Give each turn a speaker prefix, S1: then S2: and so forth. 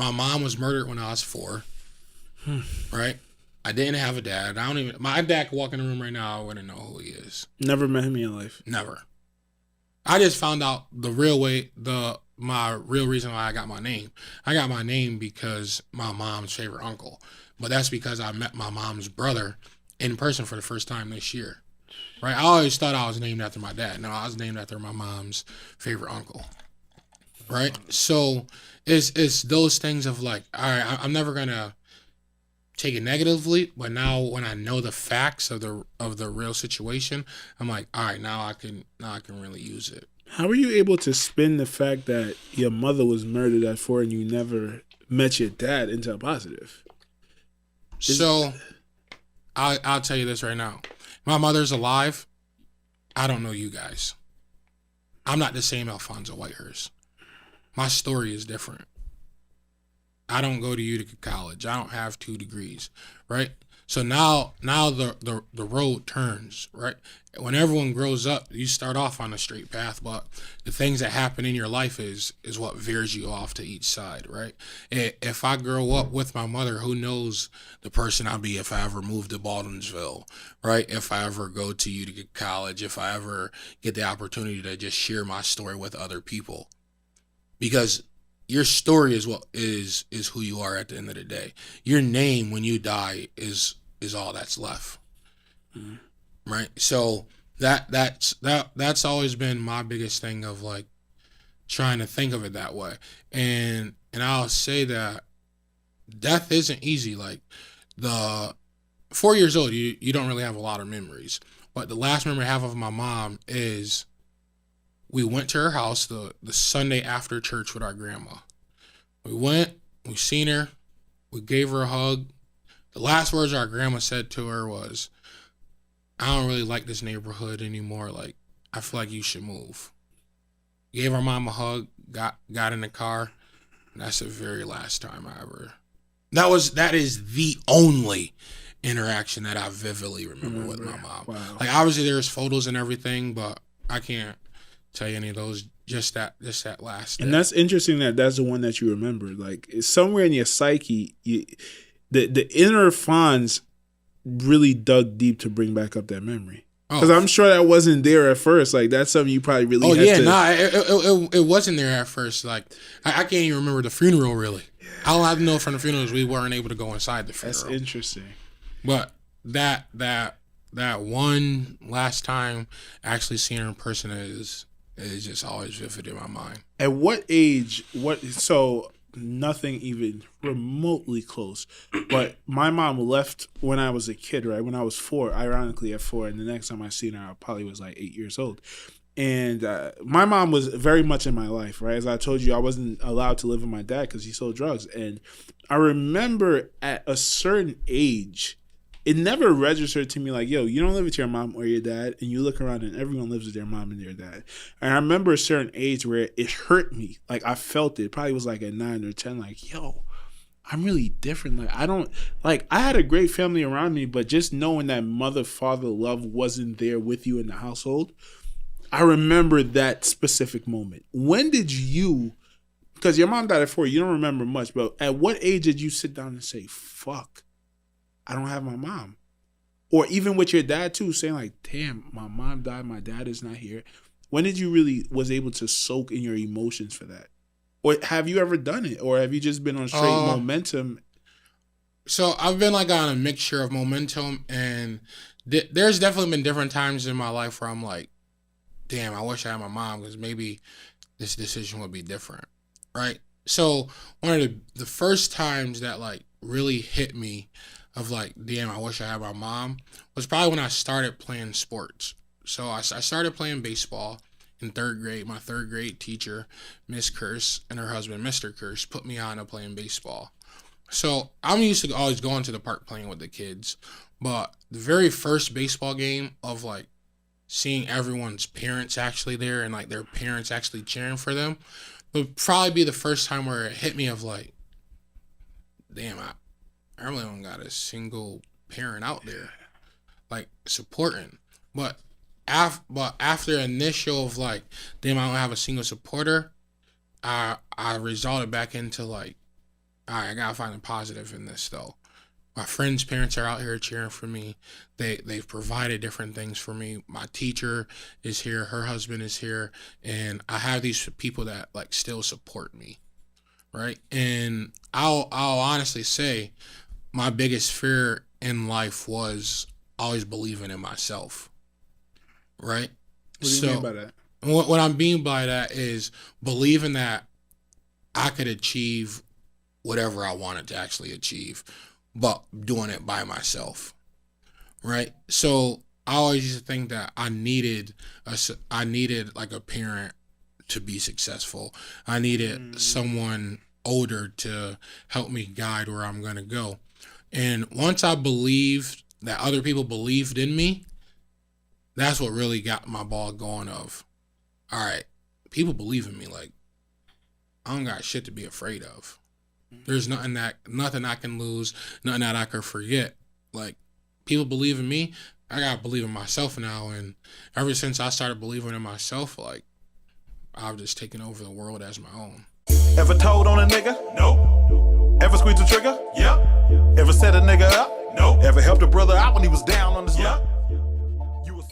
S1: my mom was murdered when I was 4. Right? I didn't have a dad. My dad could walk in the room right now, I wouldn't know who he is.
S2: Never met him in your life.
S1: Never. I just found out my real reason why I got my name. I got my name because my mom's favorite uncle. But that's because I met my mom's brother in person for the first time this year. Right? I always thought I was named after my dad. No, I was named after my mom's favorite uncle. Right? So it's those things of like, all right, I'm never gonna take it negatively, but now when I know the facts of the real situation, I'm like, all right, now I can really use it.
S2: How were you able to spin the fact that your mother was murdered at 4 and you never met your dad into a positive?
S1: So I'll tell you this right now. My mother's alive. I don't know you guys. I'm not the same Alfonso Whitehurst. My story is different. I don't go to Utica College. I don't have 2 degrees, right? So now the road turns, right? When everyone grows up, you start off on a straight path, but the things that happen in your life is what veers you off to each side, right? If I grow up with my mother, who knows the person I'll be if I ever move to Baldwinsville, right? If I ever go to Utica College, if I ever get the opportunity to just share my story with other people. Because your story is what is who you are at the end of the day. Your name when you die is all that's left. Mm-hmm. Right? So that's always been my biggest thing of like trying to think of it that way. And I'll say that death isn't easy. Like the 4 years old, you don't really have a lot of memories. But the last memory I have of my mom is we went to her house the Sunday after church with our grandma. We went, we seen her, we gave her a hug. The last words our grandma said to her was, I don't really like this neighborhood anymore. Like, I feel like you should move. Gave our mom a hug, got in the car. And that's the very last time I ever. That is the only interaction that I vividly remember with my mom. Wow. Like, obviously there's photos and everything, but I can't tell you any of those, just that last day.
S2: And that's interesting that's the one that you remember. Like, it's somewhere in your psyche, the inner Fonz really dug deep to bring back up that memory. Because I'm sure that wasn't there at first. Like, that's something you probably really
S1: it wasn't there at first. Like, I can't even remember the funeral, really. All I know from the funeral is we weren't able to go inside the funeral.
S2: That's interesting.
S1: But that one last time actually seeing her in person is just always vivid in my mind.
S2: At what age? So nothing even remotely close. But my mom left when I was a kid, right? When I was 4, ironically at 4, and the next time I seen her, I probably was like 8 years old. And my mom was very much in my life, right? As I told you, I wasn't allowed to live with my dad because he sold drugs. And I remember at a certain age, it never registered to me like, yo, you don't live with your mom or your dad, and you look around and everyone lives with their mom and their dad. And I remember a certain age where it hurt me. Like, I felt it. Probably was like at 9 or 10, like, yo, I'm really different. Like, I had a great family around me, but just knowing that mother-father love wasn't there with you in the household, I remember that specific moment. When did you, because your mom died at 4, you don't remember much, but at what age did you sit down and say, fuck, I don't have my mom? Or even with your dad too, saying like, damn, my mom died, my dad is not here. When did you really was able to soak in your emotions for that? Or have you ever done it? Or have you just been on straight momentum?
S1: So I've been like on a mixture of momentum, and there's definitely been different times in my life where I'm like, damn, I wish I had my mom because maybe this decision would be different, right? So one of the first times that like really hit me of like, damn, I wish I had my mom was probably when I started playing sports. So I started playing baseball in 3rd grade. My 3rd grade teacher, Miss Curse, and her husband, Mr. Curse, put me on to playing baseball. So I'm used to always going to the park playing with the kids. But the very first baseball game of like seeing everyone's parents actually there and like their parents actually cheering for them would probably be the first time where it hit me of like, damn, I really don't got a single parent out there like supporting. But after initial of like, damn, I don't have a single supporter, I resulted back into like, all right, I gotta find the positive in this though. My friends' parents are out here cheering for me. They've provided different things for me. My teacher is here, her husband is here, and I have these people that like still support me, right? And I'll honestly say my biggest fear in life was always believing in myself, right?
S2: What do you mean by that?
S1: What I mean by that is believing that I could achieve whatever I wanted to actually achieve, but doing it by myself, right? So I always used to think that I needed like a parent to be successful. I needed someone older to help me guide where I'm gonna go. And once I believed that other people believed in me, that's what really got my ball going of, all right, people believe in me. Like, I don't got shit to be afraid of. There's nothing I can lose, nothing that I can forget. Like, people believe in me, I gotta believe in myself now. And ever since I started believing in myself, like, I've just taken over the world as my own.
S3: Ever told on a nigga? No. Ever squeezed the trigger? Yeah. Ever set a nigga up? No. Ever helped a brother out when he was down on his luck?